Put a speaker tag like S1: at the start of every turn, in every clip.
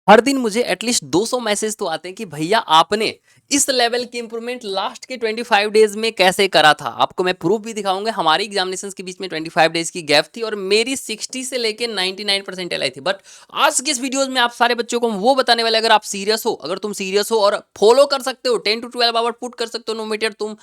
S1: हर दिन मुझे at least 200 message तो आते हैं कि भैया आपने इस लेवल की इंप्रूवमेंट लास्ट के 25 डेज में कैसे करा था। आपको मैं प्रूफ भी दिखाऊंगा। हमारी एग्जामिनेशंस के बीच में 25 डेज की गैप थी और मेरी 60 से लेके 99% आई थी। बट आज के इस वीडियोज में आप सारे बच्चों को वो बताने वाले, अगर आप सीरियस हो, अगर तुम सीरियस हो और फॉलो कर सकते हो 10 to 12 आवर पुट कर सकते हो, नो मीटर तुम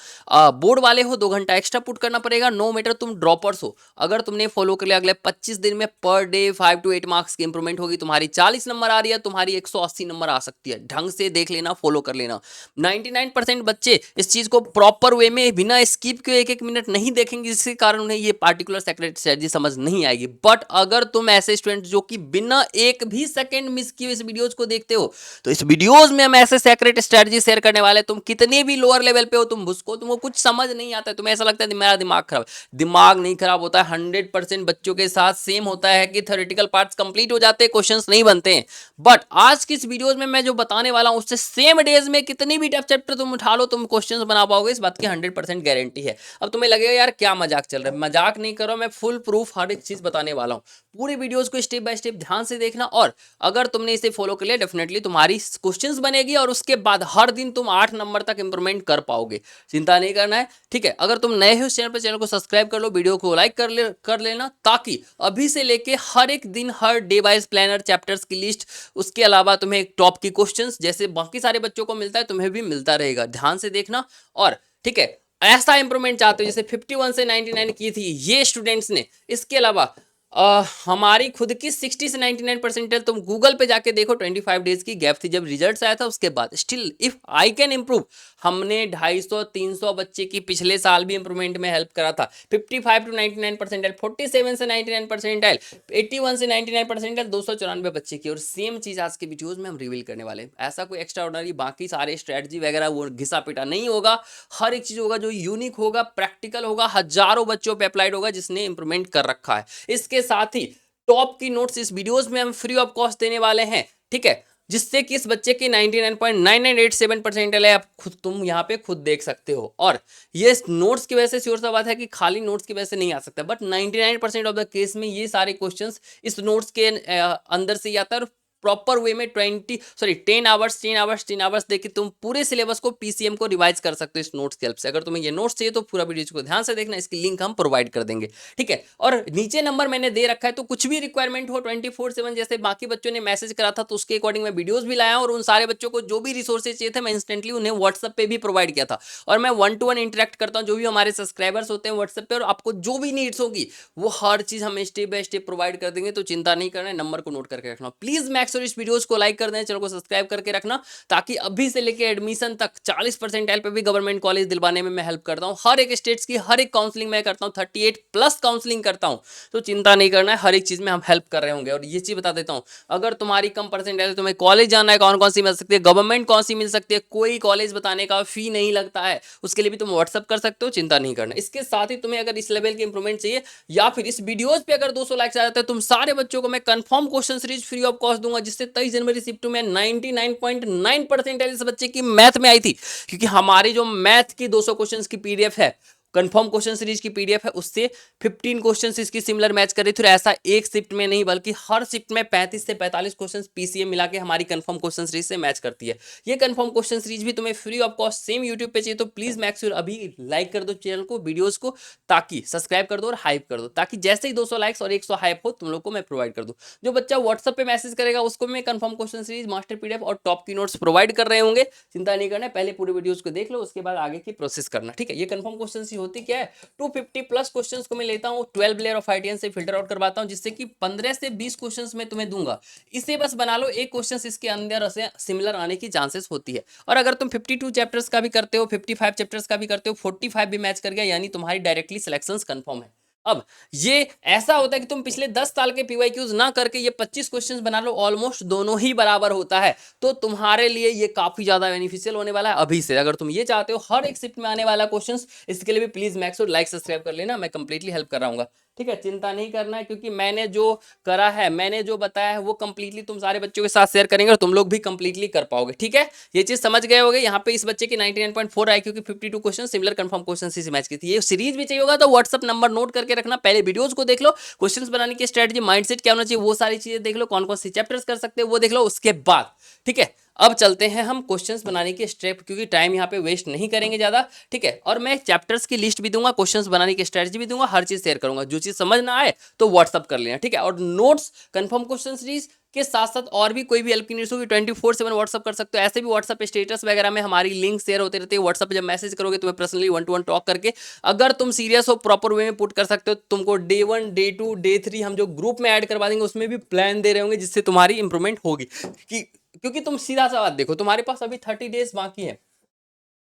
S1: बोर्ड वाले हो 2 घंटा एक्स्ट्रा पुट करना पड़ेगा, नो मीटर तुम ड्रॉपर्स हो, अगर तुमने फॉलो कर लिया अगले 25 दिन में पर डे 5 to 8 मार्क्स की इंप्रूवमेंट होगी। तुम्हारी 40 नंबर आ रही है, तुम्हारी 180 नंबर आ सकती है। ढंग से देख लेना, फॉलो कर लेना। 99% बच्चे इस चीज को प्रॉपर वे में बिना स्किप के एक एक मिनट नहीं देखेंगे, जिसके कारण उन्हें ये पार्टिकुलर सेक्रेट स्ट्रेटजी समझ नहीं आएगी। बट अगर तुम ऐसे स्टूडेंट जो कि बिना एक भी सेकंड मिस किए इस वीडियोज को देखते हो, तो इस वीडियोज में हम ऐसे सेक्रेट स्ट्रेटजी शेयर करने वाले। तुम कितने भी लोअर लेवल पे हो, तुम उसको तुमको कुछ समझ नहीं आता है, तुम्हें ऐसा लगता है मेरा दिमाग खराब। दिमाग नहीं खराब होता है, 100% बच्चों के साथ सेम होता है कि थ्योरेटिकल पार्ट्स कंप्लीट हो जाते हैं, क्वेश्चंस नहीं बनते हैं। बट आज की इस वीडियोस में मैं जो बताने वाला हूं, उससे सेम डेज में कितनी भी टफ चैप्टर तुम उठा लो, तुम क्वेश्चंस बना पाओगे, इस बात की 100% गारंटी है। अब तुम्हें लगेगा यार क्या मजाक चल रहा है, मजाक नहीं करो, मैं फुल प्रूफ हर एक चीज बताने वाला हूं। पूरी वीडियोस को स्टेप बाय स्टेप ध्यान से देखना, और अगर तुमने इसे फॉलो कर लिया, डेफिनेटली तुम्हारी क्वेश्चंस बनेगी और उसके बाद हर दिन तुम 8 नंबर तक इंप्रूवमेंट कर पाओगे। चिंता नहीं करना है, ठीक है। अगर तुम नए हो इस चैनल पर, चैनल को सब्सक्राइब कर लो, वीडियो को लाइक कर लेना, ताकि अभी से लेके हर एक दिन हर डे वाइज प्लानर चैप्टर्स की लिस्ट, उसके अलावा तुम्हें टॉप की क्वेश्चंस जैसे बाकी सारे बच्चों को मिलता है, तुम्हें भी मिलता रहेगा। ध्यान से देखना। और ठीक है, ऐसा इंप्रूवमेंट चाहते हो जैसे 51 से 99 की थी ये स्टूडेंट्स ने, इसके अलावा हमारी खुद की 60 से 99 परसेंटेज, तुम गूगल पे जाके देखो, 25 डेज की गैप थी जब रिजल्ट आया था, उसके बाद still if I can improve, हमने 250-300 बच्चे की पिछले साल भी इंप्रूवमेंट में हेल्प करा था। 55 to 99 परसेंटाइल, 47 से 99 परसेंटाइल, 81 से 99 परसेंटाइल, 294 बच्चे की। और सेम चीज आज के वीडियोज में हम रिवील करने वाले हैं। ऐसा कोई एक्स्ट्रा ऑर्डिनरी बाकी सारे स्ट्रेटजी वगैरह वो घिसा पिटा नहीं होगा। हर एक चीज होगा जो यूनिक होगा, प्रैक्टिकल होगा, हजारों बच्चों पे अप्लाइड होगा जिसने इंप्रूवमेंट कर रखा है। इसके साथ ही टॉप की नोट्स इस वीडियोस में हम फ्री ऑफ कॉस्ट देने वाले हैं, ठीक है, जिससे कि इस बच्चे की 99.9987 परसेंटाइल है। आप खुद तुम यहाँ पे खुद देख सकते हो। और ये नोट्स की वजह से श्योर सा बात है कि खाली नोट्स की वजह से नहीं आ सकता, बट 99% ऑफ द केस में ये सारे क्वेश्चंस इस नोट्स के अंदर से ही आता है। और प्रॉपर वे में 10 आवर्स देके तुम पूरे सिलेबस को, पीसीएम को रिवाइज कर सकते हो इस नोट्स की हेल्प से। अगर तुम्हें ये नोट्स चाहिए तो पूरा वीडियो को ध्यान से देखना, इसकी लिंक हम प्रोवाइड कर देंगे, ठीक है। और नीचे नंबर मैंने दे रखा है, तो कुछ भी रिक्वायरमेंट हो 24/7, जैसे बाकी बच्चों ने मैसेज करा था तो उसके अकॉर्डिंग मैं वीडियोस भी लाया, और उन सारे बच्चों को जो भी रिसोर्सेज चाहिए थे मैं इंस्टेंटली उन्हें व्हाट्सएप पे भी प्रोवाइड किया था। और मैं 1 to 1 इंटरेक्ट करता हूँ जो भी हमारे सब्सक्राइबर्स होते हैं व्हाट्सएप पे, और आपको जो भी नीड्स होगी वो हर चीज हम स्टेप बाय स्टेप प्रोवाइड कर देंगे। तो चिंता नहीं करना है, नंबर को नोट करके रखना। प्लीज मैक्स और इस वीडियोस को लाइक कर दें, चैनल को सब्सक्राइब करके रखना, ताकि अभी से लेके एडमिशन तक 40% पे भी गवर्नमेंट कॉलेज दिलवाने में मैं हेल्प करता हूँ। हर एक स्टेट्स की हर एक काउंसलिंग मैं करता हूँ, 38+ काउंसलिंग करता हूँ। तो चिंता नहीं करना है, हर एक चीज में हम हेल्प कर रहे होंगे। और ये चीज बता देता हूँ, अगर तुम्हारी कम परसेंटेज है, तुम्हें कॉलेज जाना है, कौन कौन सी मिल सकती है, गवर्नमेंट कौन सी मिल सकती है, कोई कॉलेज बताने का फी नहीं लगता है, उसके लिए भी तुम व्हाट्सअप कर सकते हो। चिंता नहीं करना। इसके साथ ही तुम्हें अगर इस लेवल की इंप्रूवमेंट चाहिए, या फिर इस वीडियोस पे अगर 200 लाइक्स आ जाते हैं, तुम सारे बच्चों को मैं confirm question series free of cost दूंगा, जिससे 23 जनवरी शिफ्ट में 99.9% इस बच्चे की मैथ में आई थी। क्योंकि हमारी जो मैथ की 200 क्वेश्चंस की पीडीएफ है, कंफर्म क्वेश्चन सीरीज की पीडीएफ है, उससे 15 क्वेश्चंस इसकी सिमिलर मैच कर रही थी। ऐसा एक शिफ्ट में नहीं, बल्कि हर शिफ्ट में 35 से 45 क्वेश्चंस पीसीएम मिला के हमारी कंफर्म क्वेश्चन सीरीज से मैच करती है। ये कंफर्म क्वेश्चन सीरीज भी तुम्हें free of cost same YouTube पे चाहिए, तो प्लीज मैक श्योर अभी लाइक कर दो चैनल को, वीडियोस को, ताकि सब्सक्राइब कर दो और हाइप कर दो, ताकि जैसे ही 200 लाइक्स और 100 हाइप हो, तुम लोग को मैं प्रोवाइड कर दूं। जो बच्चा व्हाट्सएप पे मैसेज करेगा उसको मैं confirm question series, master PDF और टॉप की नोट्स प्रोवाइड कर रहे होंगे। चिंता नहीं करना है, पहले पूरे वीडियोस को देख लो, उसके बाद आगे की प्रोसेस करना, ठीक है। ये कंफर्म क्वेश्चन सी होती क्या है, 250+ क्वेश्चंस को मैं लेता हूँ, 12 लेयर ऑफ आईटीएन से फिल्टर आउट करवाता हूँ, जिससे कि 15 से 20 क्वेश्चंस मैं तुम्हें दूंगा। इसे बस बना लो, एक क्वेश्चन इसके अंदर से सिमिलर आने की चांसेस होती है। और अगर तुम 52 चैप्टर्स का भी करते हो, 55 चैप्टर्स का भी करते हो, 45 भी मैच कर गया, यानी तुम्हारी डायरेक्टली सिलेक्शन कंफर्म है। अब ये ऐसा होता है कि तुम पिछले 10 साल के पीवाईक्यूज ना करके ये 25 क्वेश्चंस बना लो, ऑलमोस्ट दोनों ही बराबर होता है। तो तुम्हारे लिए ये काफी ज्यादा बेनिफिशियल होने वाला है अभी से। अगर तुम ये चाहते हो हर एक शिफ्ट में आने वाला क्वेश्चंस, इसके लिए भी प्लीज मैक्स और लाइक सब्सक्राइब कर लेना, मैं कंप्लीटली हेल्प कर रहा हूँ। ठीक है, चिंता नहीं करना है, क्योंकि मैंने जो करा है, मैंने जो बताया है वो कंप्लीटली तुम सारे बच्चों के साथ शेयर करेंगे और तुम लोग भी कंप्लीटली कर पाओगे। ठीक है, ये चीज समझ गए होगे। यहाँ पे इस बच्चे की 99.4 आए, क्योंकि 52 क्वेश्चन सिमिलर कंफर्म क्वेश्चन से मैच की थी। ये सीरीज भी चाहिए होगा तो व्हाट्सअप नंबर नोट करके रखना, पहले वीडियोस को देख लो, क्वेश्चंस बनाने की स्ट्रेटजी, माइंडसेट क्या होना चाहिए, वो सारी चीजें देख लो, कौन कौन सी चैप्टर्स कर सकते हो वो देख लो, उसके बाद ठीक है अब चलते हैं हम क्वेश्चंस बनाने की स्टेप, क्योंकि टाइम यहाँ पे वेस्ट नहीं करेंगे ज्यादा। ठीक है, और मैं चैप्टर्स की लिस्ट भी दूंगा, क्वेश्चंस बनाने की स्ट्रेटजी भी दूंगा, हर चीज शेयर करूंगा। जो चीज समझ ना आए तो व्हाट्सअप कर लेना। ठीक है, और नोट्स कंफर्म क्वेश्चन सीरीज के साथ साथ और भी कोई भी हेल्प की नीड्स होगी 24/7 व्हाट्सअप कर सकते हो। ऐसे भी व्हाट्सअप स्टेटस वगैरह में हमारी लिंक शेयर होते रहते हैं। व्हाट्सअप पे जब मैसेज करोगे तुम्हें पर्सनली 1-to-1 टॉक करके, अगर तुम सीरियस हो, प्रॉपर वे में पुट कर सकते हो, तुमको डे 1, डे 2, डे 3 हम जो ग्रुप में ऐड करवा देंगे, उसमें भी प्लान दे रहे होंगे, जिससे तुम्हारी इंप्रूवमेंट होगी। कि क्योंकि तुम सीधा सा बात देखो, तुम्हारे पास अभी 30 डेज बाकी है,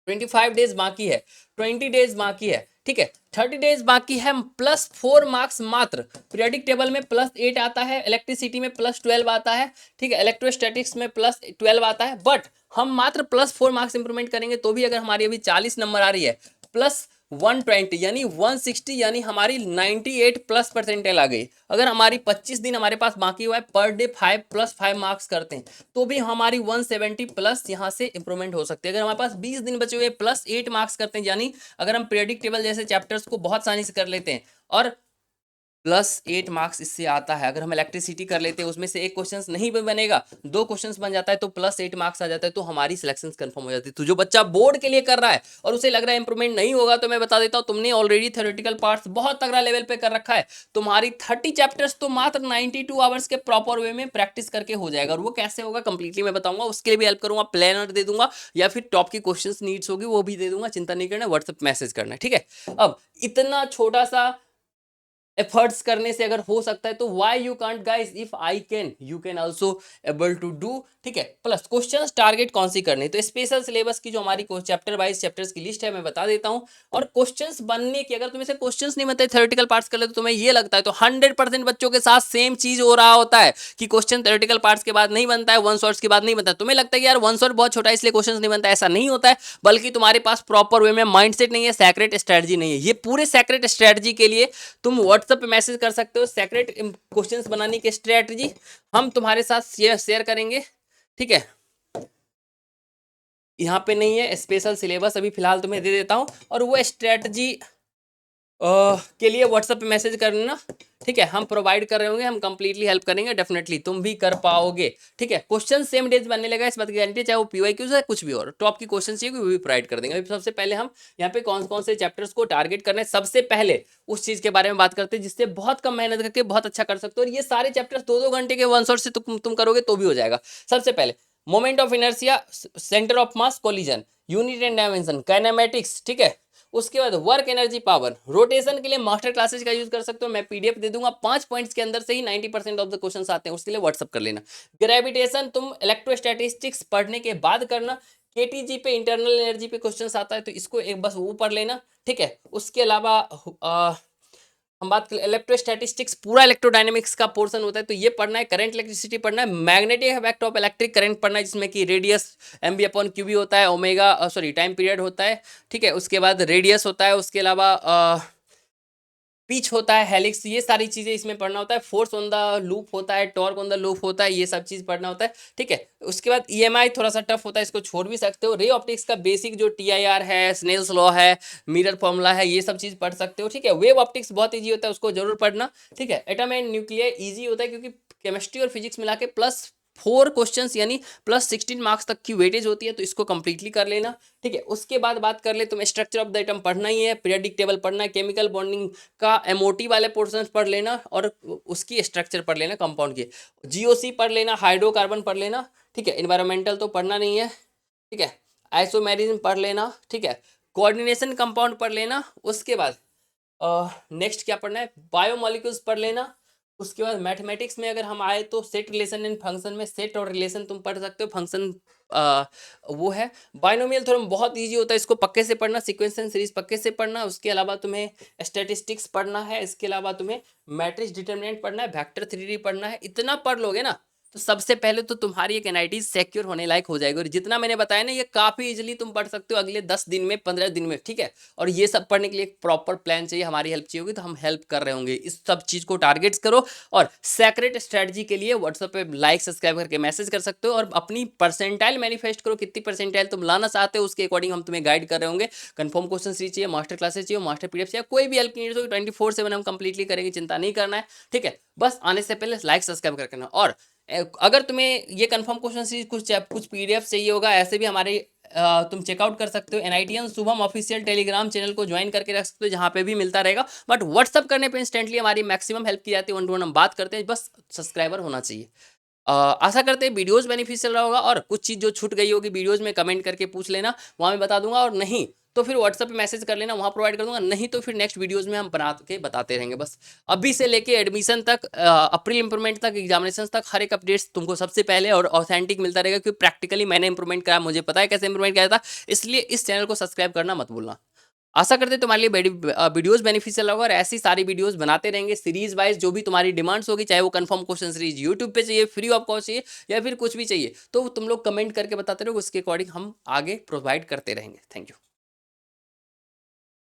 S1: 25 डेज बाकी है, 20 डेज बाकी है। ठीक है, 30 डेज बाकी है, +4 मार्क्स मात्र। पीरियोडिक टेबल में +8 आता है, इलेक्ट्रिसिटी में +12 आता है, ठीक है, इलेक्ट्रोस्टैटिक्स में +12 आता है, बट हम मात्र +4 मार्क्स इंप्रूवमेंट करेंगे तो भी अगर हमारी अभी 40 नंबर आ रही है, +120 यानी 160, यानी हमारी 98 प्लस परसेंटेज आ गई। अगर हमारी 25 दिन हमारे पास बाकी हुआ है, पर डे 5+5 मार्क्स करते हैं तो भी हमारी 170 प्लस यहाँ से इंप्रूवमेंट हो सकती है। अगर हमारे पास 20 दिन बचे हुए +8 मार्क्स करते हैं, यानी अगर हम पीरियोडिक टेबल जैसे चैप्टर्स को बहुत आसानी से कर लेते हैं और +8 मार्क्स इससे आता है। अगर हम इलेक्ट्रिसिटी कर लेते हैं, उसमें से एक क्वेश्चन नहीं भी बनेगा, 2 क्वेश्चंस बन जाता है तो +8 मार्क्स आ जाता है, तो हमारी सिलेक्शन कंफर्म हो जाती है। तो जो बच्चा बोर्ड के लिए कर रहा है और उसे लग रहा है इंप्रूवमेंट नहीं होगा, तो मैं बता देता हूँ, तुमने ऑलरेडी थ्योरेटिकल पार्ट्स बहुत तगड़ा लेवल पे कर रखा है। तुम्हारी 30 चैप्टर्स तो मात्र 92 आवर्स के प्रॉपर वे में प्रैक्टिस करके हो जाएगा। और वो कैसे होगा कंप्लीटली मैं बताऊंगा, उसके लिए भी हेल्प करूंगा, प्लानर दे दूंगा, या फिर टॉप की क्वेश्चन नीड्स होगी वो भी दे दूंगा। चिंता नहीं करना, व्हाट्सएप मैसेज करना है। ठीक है, अब इतना छोटा सा एफर्ट्स करने से अगर हो सकता है तो why you can't guys, if I can you can also able to do. ठीक है, प्लस क्वेश्चंस टारगेट कौन सी करनी है, तो स्पेशल सिलेबस की जो हमारी चैप्टर वाइज चैप्टर्स की लिस्ट है मैं बता देता हूं। और क्वेश्चंस बनने की, अगर तुम्हें से क्वेश्चंस नहीं बनते, थ्योरेटिकल पार्ट्स कर ले तो तुम्हें ये लगता है, तो 100% बच्चों के साथ सेम चीज हो रहा होता है कि क्वेश्चन थ्योरेटिकल पार्ट्स के बाद नहीं बनता है, वन शॉट्स के बाद नहीं बनता है। तुम्हें लगता है कि यार वन शॉट बहुत छोटा है इसलिए क्वेश्चन नहीं बनता है, ऐसा नहीं होता है, बल्कि तुम्हारे पास प्रॉपर वे में माइंडसेट नहीं है, सेक्रेट स्ट्रेटजी नहीं है। ये पूरे सेक्रेट स्ट्रेटजी के लिए तुम व्हाट्सएप पे मैसेज कर सकते हो, सेक्रेट क्वेश्चंस बनाने की स्ट्रेटजी हम तुम्हारे साथ शेयर करेंगे। ठीक है, यहाँ पे नहीं है, स्पेशल सिलेबस अभी फिलहाल तुम्हें दे देता हूँ, और वो स्ट्रेटजी के लिए व्हाट्सएप पे मैसेज करना। ठीक है, हम प्रोवाइड कर रहे होंगे, हम कंप्लीटली हेल्प करेंगे, डेफिनेटली तुम भी कर पाओगे। ठीक है, क्वेश्चन सेम डेज बनने लगा, इस बात की गारंटी, चाहे वो पीवाईक्यूज है कुछ भी और टॉप की क्वेश्चन चाहिए वो भी प्रोवाइड कर देंगे। अभी सबसे पहले हम यहाँ पे कौन कौन से चैप्टर्स को टारगेट करना है, सबसे पहले उस चीज के बारे में बात करते हैं जिससे बहुत कम मेहनत करके बहुत अच्छा कर सकते हो। और ये सारे चैप्टर्स 2-2 घंटे के वन शॉट से तुम करोगे तो भी हो जाएगा। सबसे पहले moment of inertia, centre of mass, collision, unit and dimension, kinematics. ठीक है, उसके बाद वर्क एनर्जी पावर, रोटेशन के लिए मास्टर क्लासेज का यूज कर सकते हो, मैं पीडीएफ दे दूंगा, 5 पॉइंट्स के अंदर से ही 90% ऑफ द क्वेश्चंस आते हैं, उसके लिए व्हाट्सअप कर लेना। ग्रेविटेशन तुम इलेक्ट्रोस्टैटिस्टिक्स पढ़ने के बाद करना। केटीजी पे इंटरनल एनर्जी पे क्वेश्चंस आता है तो इसको एक बस वो पढ़ लेना। ठीक है, उसके अलावा हम बात करें इलेक्ट्रोस्टैटिस्टिक्स, पूरा इलेक्ट्रोडायनेमिक्स का पोर्शन होता है तो ये पढ़ना है। करंट इलेक्ट्रिसिटी पढ़ना है, magnetic effect of electric current पढ़ना है, जिसमें कि रेडियस mv/qb होता है, ओमेगा टाइम पीरियड होता है। ठीक है, उसके बाद रेडियस होता है, उसके अलावा पिच होता है, हेलिक्स, ये सारी चीजें इसमें पढ़ना होता है। फोर्स ऑन द लूप होता है, टॉर्क ऑन द लूप होता है, ये सब चीज पढ़ना होता है। ठीक है, उसके बाद ईएमआई थोड़ा सा टफ होता है, इसको छोड़ भी सकते हो। रे ऑप्टिक्स का बेसिक जो टीआईआर है, स्नेल्स लॉ है, मिरर फॉर्मूला है, ये सब चीज पढ़ सकते हो। ठीक है, वेव ऑप्टिक्स बहुत ईजी होता है, उसको जरूर पढ़ना। ठीक है, एटम एंड न्यूक्लियर ईजी होता है क्योंकि केमिस्ट्री और फिजिक्स मिला के +4 क्वेश्चंस यानी +16 मार्क्स तक की वेटेज होती है, तो इसको कंप्लीटली कर लेना। ठीक है, उसके बाद बात कर ले, तुम स्ट्रक्चर ऑफ द एटम पढ़ना ही है, पीरियोडिक टेबल पढ़ना है, केमिकल बॉन्डिंग का एमओटी वाले पोर्शन पढ़ लेना, और उसकी स्ट्रक्चर पढ़ लेना कंपाउंड की, जीओसी पढ़ लेना, हाइड्रोकार्बन पढ़ लेना। ठीक है, इन्वायरमेंटल तो पढ़ना नहीं है। ठीक है, आइसोमेरिज्म पढ़ लेना। ठीक है, कोऑर्डिनेशन कंपाउंड पढ़ लेना। उसके बाद नेक्स्ट क्या पढ़ना है, बायोमोलिक्यूल्स पढ़ लेना। उसके बाद मैथमेटिक्स में अगर हम आए तो सेट, रिलेशन एंड फंक्शन में सेट और रिलेशन तुम पढ़ सकते हो, फंक्शन वो है। बाइनोमियल थ्योरम बहुत इजी होता है, इसको पक्के से पढ़ना, सीक्वेंस एंड सीरीज पक्के से पढ़ना। उसके अलावा तुम्हें स्टैटिस्टिक्स पढ़ना है, इसके अलावा तुम्हें मैट्रिक्स डिटरमिनेंट पढ़ना है, वेक्टर थ्योरी पढ़ना है। इतना पढ़ लोगे ना तो सबसे पहले तो तुम्हारी एक एनआईटी सिक्योर होने लायक हो जाएगी, और जितना मैंने बताया ना ये काफ़ी इजीली तुम पढ़ सकते हो अगले 10 दिन में, 15 दिन में, ठीक है। और ये सब पढ़ने के लिए एक प्रॉपर प्लान चाहिए, हमारी हेल्प चाहिए होगी, तो हम हेल्प कर रहे होंगे। इस सब चीज़ को टारगेट्स करो, और सेक्रेट स्ट्रेटजी के लिए व्हाट्सएप पे लाइक सब्सक्राइब करके मैसेज कर सकते हो, और अपनी परसेंटाइल मैनिफेस्ट करो, कितनी परसेंटाइल तुम लाना चाहते हो, उसके अकॉर्डिंग हम तुम्हें गाइड कर रहे होंगे। कंफर्म क्वेश्चन सीरीज चाहिए, मास्टर क्लासेस चाहिए, मास्टर पीडीएफ चाहिए, कोई भी हेल्प नीड हो 24/7 हम कंप्लीटली करेंगे, चिंता नहीं करना है, ठीक है। बस आने से पहले लाइक सब्सक्राइब करके ना। और अगर तुम्हें ये कंफर्म क्वेश्चन सीरीज कुछ पीडीएफ चाहिए होगा, ऐसे भी हमारे तुम चेकआउट कर सकते हो। एनआईटीएन शुभम ऑफिशियल टेलीग्राम चैनल को ज्वाइन करके रख सकते हो, जहाँ पे भी मिलता रहेगा। बट व्हाट्सअप करने पे इंस्टेंटली हमारी मैक्सिमम हेल्प की जाती है, 1-to-1 हम बात करते हैं, बस सब्सक्राइबर होना चाहिए। आशा करते हैं वीडियोस बेनिफिशियल रहा होगा, और कुछ चीज़ जो छूट गई होगी वीडियोस में कमेंट करके पूछ लेना, वहाँ मैं बता दूंगा, और नहीं तो फिर व्हाट्सएप पे मैसेज कर लेना, वहाँ प्रोवाइड कर दूंगा, नहीं तो फिर नेक्स्ट वीडियोस में हम बना के बताते रहेंगे। बस अभी से लेके एडमिशन तक, अप्रैल इंप्रूवमेंट तक, एग्जामिनेशन तक, हर एक अपडेट्स तुमको सबसे पहले और ऑथेंटिक मिलता रहेगा, क्योंकि प्रैक्टिकली मैंने इंप्रूवमेंट करा, मुझे पता है कैसे इंप्रूवमेंट किया था। इसलिए इस चैनल को सब्सक्राइब करना मत भूलना। आशा करते हैं तुम्हारे लिए वीडियोस बेनिफिशियल होगा, और ऐसी सारी वीडियोस बनाते रहेंगे सीरीज वाइज, जो भी तुम्हारी डिमांड्स होगी, चाहे वो कंफर्म क्वेश्चन सीरीज यूट्यूब पे चाहिए, फ्री ऑफ कॉस्ट चाहिए, या फिर कुछ भी चाहिए, तो तुम लोग कमेंट करके बताते रहो, उसके अकॉर्डिंग हम आगे प्रोवाइड करते रहेंगे। Thank you.